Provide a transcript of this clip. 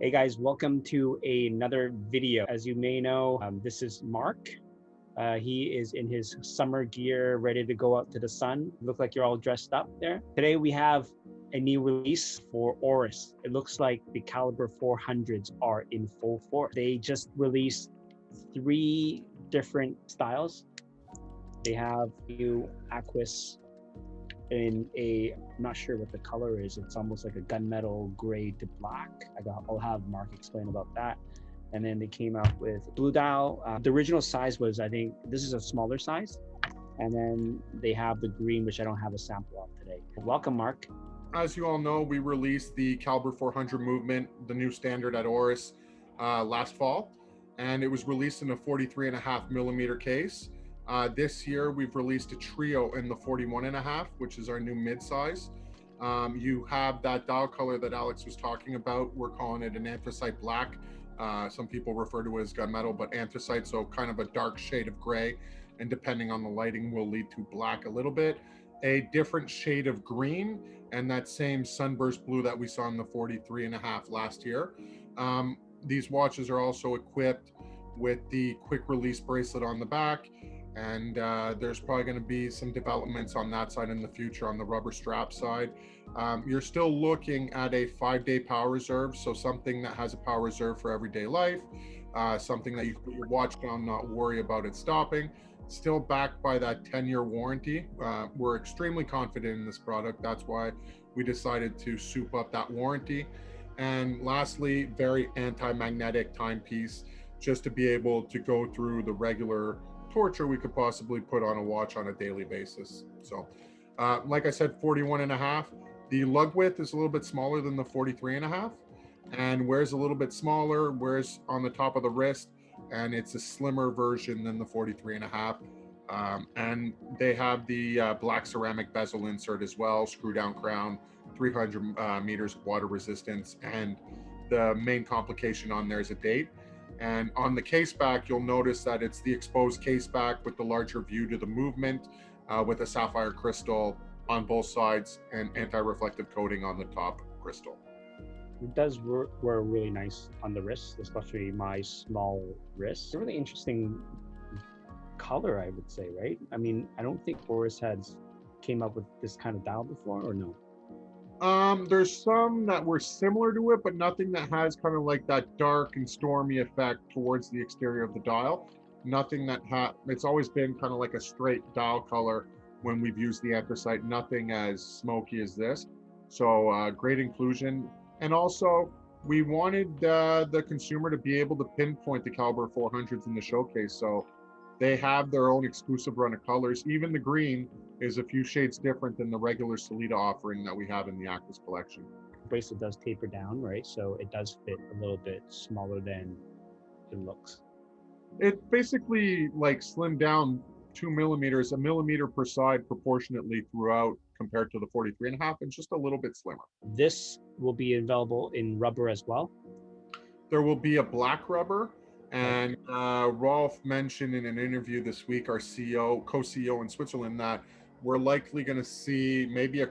Hey guys, welcome to another video. As you may know, this is Mark. He is in his summer gear, ready to go out to the sun. Look like you're all dressed up there. Today we have a new release for Oris. It looks like the Calibre 400s are in full force. They just released 3 different styles. They have new Aquis in I'm not sure what the color is. It's almost like a gunmetal gray to black. I'll have Mark explain about that. And then they came out with blue dial. The original size was, I think, this is a smaller size. And then they have the green, which I don't have a sample of today. Welcome, Mark. As you all know, we released the Calibre 400 movement, the new standard at Oris, last fall, and it was released in a 43.5mm case. This year, we've released a trio in the 41.5, which is our new mid-size. You have that dial color that Alex was talking about. We're calling it an anthracite black. Some people refer to it as gunmetal, but anthracite, so kind of a dark shade of gray, and depending on the lighting will lead to black a little bit. A different shade of green, and that same sunburst blue that we saw in the 43.5 last year. These watches are also equipped with the quick release bracelet on the back, and there's probably going to be some developments on that side in the future on the rubber strap side. You're still looking at a 5-day power reserve, so something that has a power reserve for everyday life, something that you can put your watch on, not worry about it stopping. Still backed by that 10-year warranty. We're extremely confident in this product. That's why we decided to soup up that warranty. And lastly, very anti-magnetic timepiece, just to be able to go through the regular torture we could possibly put on a watch on a daily basis. So like I said, 41.5. The lug width is a little bit smaller than the 43.5 and wears a little bit smaller, wears on the top of the wrist, and it's a slimmer version than the 43.5. And they have the black ceramic bezel insert as well, screw down crown, 300 meters of water resistance, and the main complication on there is a date. And on the case back, you'll notice that it's the exposed case back with the larger view to the movement, with a sapphire crystal on both sides and anti-reflective coating on the top crystal. It does wear really nice on the wrist, especially my small wrist. It's a really interesting color, I would say, right? I mean, I don't think Oris came up with this kind of dial before, or no? There's some that were similar to it, but nothing that has kind of like that dark and stormy effect towards the exterior of the dial. Nothing that it's always been kind of like a straight dial color when we've used the anthracite, nothing as smoky as this. So great inclusion. And also, we wanted the consumer to be able to pinpoint the Calibre 400s in the showcase. So they have their own exclusive run of colors. Even the green is a few shades different than the regular Solita offering that we have in the Aquis collection. The bracelet does taper down, right? So it does fit a little bit smaller than it looks. It basically like slimmed down 2 millimeters, a millimeter per side proportionately throughout compared to the 43.5, and just a little bit slimmer. This will be available in rubber as well. There will be a black rubber, and Rolf mentioned in an interview this week, our CEO, co-CEO in Switzerland, that we're likely going to see maybe a